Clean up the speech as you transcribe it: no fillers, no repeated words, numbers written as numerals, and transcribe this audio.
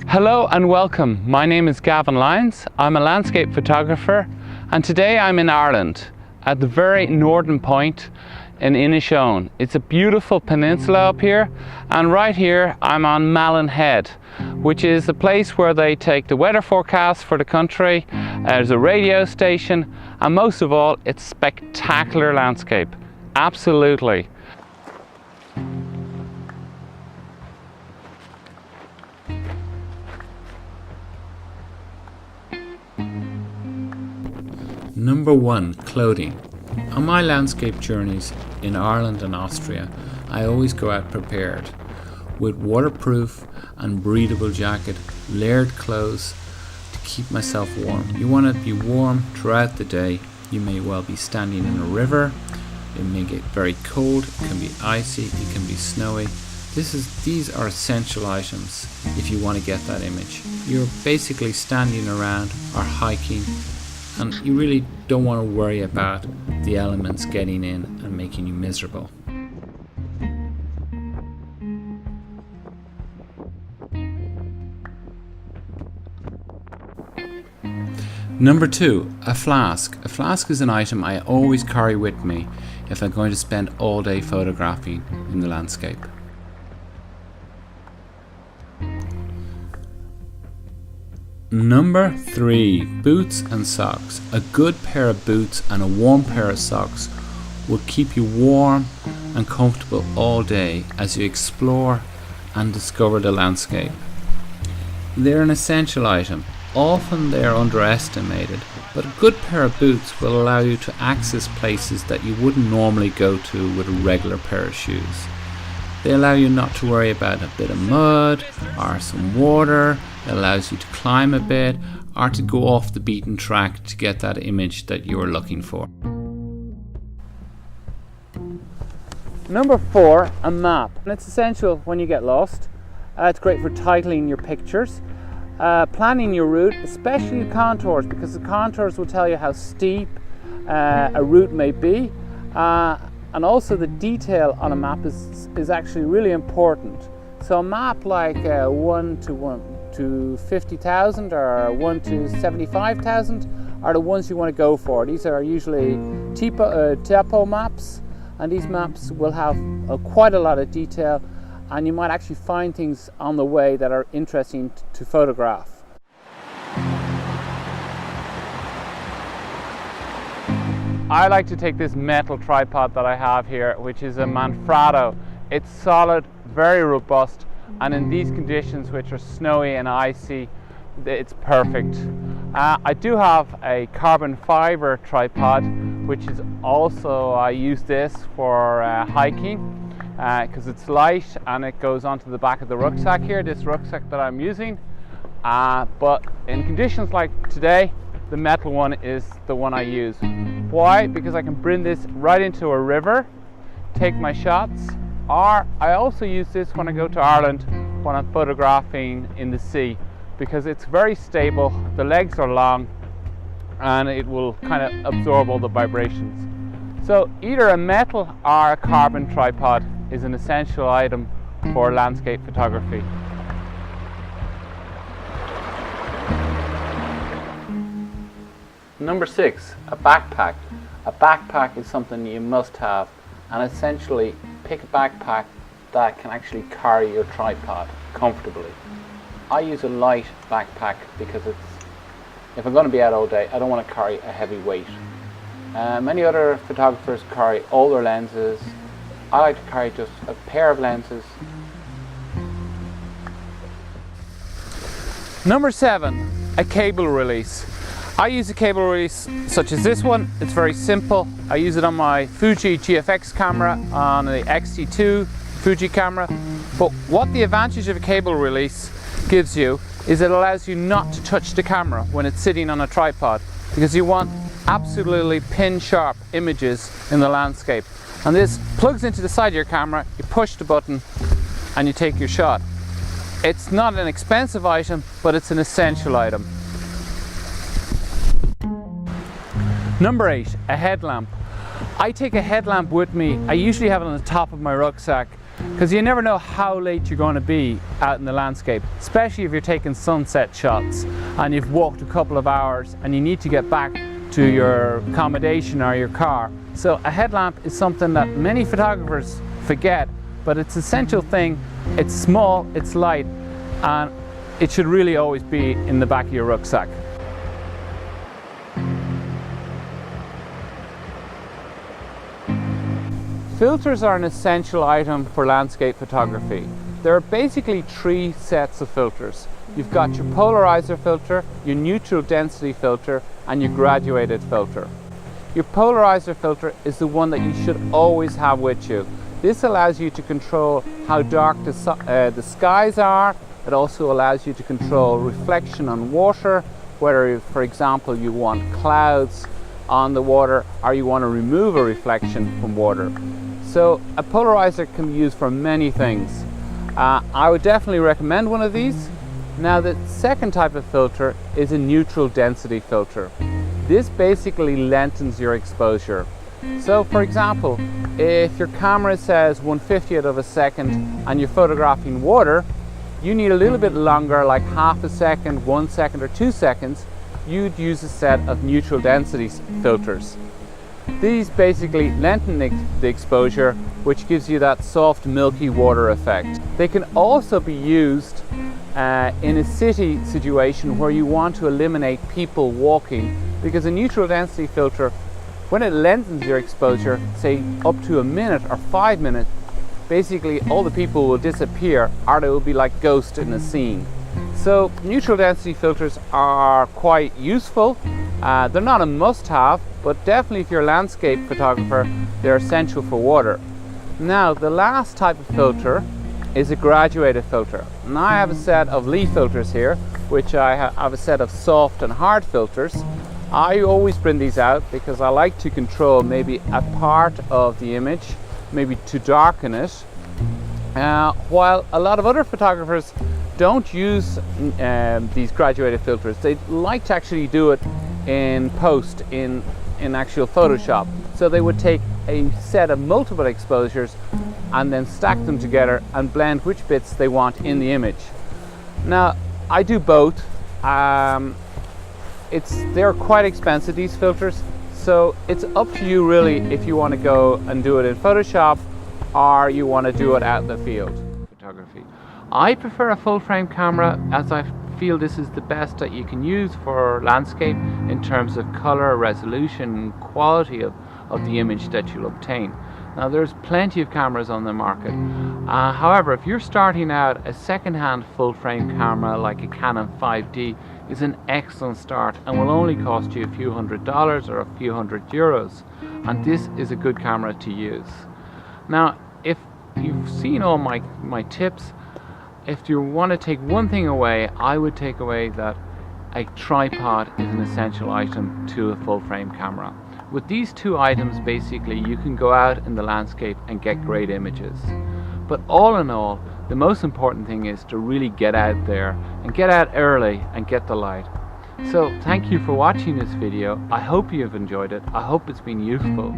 Hello and welcome. My name is Gavin Lyons. I'm a landscape photographer and today I'm in Ireland at the very northern point in Inishowen. It's a beautiful peninsula up here, and right here I'm on Malin Head, which is the place where they take the weather forecast for the country. There's a radio station, and most of all, it's spectacular landscape. Absolutely. Number 1. Clothing. On my landscape journeys in Ireland and Austria, I always go out prepared with waterproof and breathable jacket, layered clothes to keep myself warm. You want to be warm throughout the day. You may well be standing in a river. It may get very cold, it can be icy, it can be snowy. These are essential items if you want to get that image. You're basically standing around or hiking, and you really don't want to worry about the elements getting in and making you miserable. Number 2. A flask. A flask is an item I always carry with me if I'm going to spend all day photographing in the landscape. Number 3. Boots and socks. A good pair of boots and a warm pair of socks will keep you warm and comfortable all day as you explore and discover the landscape. They're an essential item. Often they are underestimated, but a good pair of boots will allow you to access places that you wouldn't normally go to with a regular pair of shoes. They allow you not to worry about a bit of mud or some water. It allows you to climb a bit or to go off the beaten track to get that image that you are looking for. Number 4, a map. And it's essential when you get lost. It's great for titling your pictures, planning your route, especially contours, because the contours will tell you how steep a route may be. And also the detail on a map is actually really important. So a map like 1 to 50,000 or 1 to 75,000 are the ones you want to go for. These are usually topo maps, and these maps will have quite a lot of detail, and you might actually find things on the way that are interesting to photograph. I like to take this metal tripod that I have here, which is a Manfrotto. It's solid, very robust, and in these conditions, which are snowy and icy, it's perfect. I do have a carbon fiber tripod, which is also, I use this for hiking because it's light and it goes onto the back of the rucksack here, this rucksack that I'm using. But in conditions like today, the metal one is the one I use. Why? Because I can bring this right into a river, take my shots, or I also use this when I go to Ireland when I'm photographing in the sea, because it's very stable, the legs are long, and it will kind of absorb all the vibrations. So either a metal or a carbon tripod is an essential item for landscape photography. Number 6, a backpack. A backpack is something you must have, and essentially pick a backpack that can actually carry your tripod comfortably. I use a light backpack because if I'm going to be out all day, I don't want to carry a heavy weight. Many other photographers carry all their lenses. I like to carry just a pair of lenses. Number 7, a cable release. I use a cable release such as this one. It's very simple. I use it on my Fuji GFX camera, on the X-T2 Fuji camera. But what the advantage of a cable release gives you is it allows you not to touch the camera when it's sitting on a tripod, because you want absolutely pin sharp images in the landscape. And this plugs into the side of your camera, you push the button and you take your shot. It's not an expensive item, but it's an essential item. Number 8, a headlamp. I take a headlamp with me. I usually have it on the top of my rucksack because you never know how late you're going to be out in the landscape, especially if you're taking sunset shots and you've walked a couple of hours and you need to get back to your accommodation or your car. So a headlamp is something that many photographers forget, but it's an essential thing. It's small, it's light, and it should really always be in the back of your rucksack. Filters are an essential item for landscape photography. There are basically three sets of filters. You've got your polarizer filter, your neutral density filter, and your graduated filter. Your polarizer filter is the one that you should always have with you. This allows you to control how dark the skies are. It also allows you to control reflection on water, whether, for example, you want clouds on the water or you want to remove a reflection from water. So a polarizer can be used for many things. I would definitely recommend one of these. Now, the second type of filter is a neutral density filter. This basically lengthens your exposure. So for example, if your camera says 1/50th of a second and you're photographing water, you need a little bit longer, like half a second, 1 second or 2 seconds. You'd use a set of neutral density filters. These basically lengthen the exposure, which gives you that soft milky water effect. They can also be used in a city situation where you want to eliminate people walking, because a neutral density filter, when it lengthens your exposure, say up to a minute or 5 minutes, basically all the people will disappear, or they will be like ghosts in a scene. So neutral density filters are quite useful. They're not a must-have, but definitely if you're a landscape photographer, they're essential for water. Now, the last type of filter is a graduated filter. Now I have a set of leaf filters here, which I have a set of soft and hard filters. I always bring these out because I like to control maybe a part of the image, maybe to darken it, while a lot of other photographers don't use these graduated filters. They like to actually do it in post, in actual Photoshop. So they would take a set of multiple exposures and then stack them together and blend which bits they want in the image. Now, I do both. They're quite expensive, these filters, so it's up to you really if you want to go and do it in Photoshop or you want to do it out in the field. Photography. I prefer a full frame camera, as I feel this is the best that you can use for landscape in terms of color, resolution, quality of the image that you'll obtain. Now, there's plenty of cameras on the market. However, if you're starting out, a second-hand full-frame camera like a Canon 5D is an excellent start and will only cost you a few $100s or a few €100, and this is a good camera to use. Now, if you've seen all my tips, if you want to take one thing away, I would take away that a tripod is an essential item to a full-frame camera. With these two items, basically, you can go out in the landscape and get great images. But all in all, the most important thing is to really get out there and get out early and get the light. So thank you for watching this video. I hope you've enjoyed it. I hope it's been useful.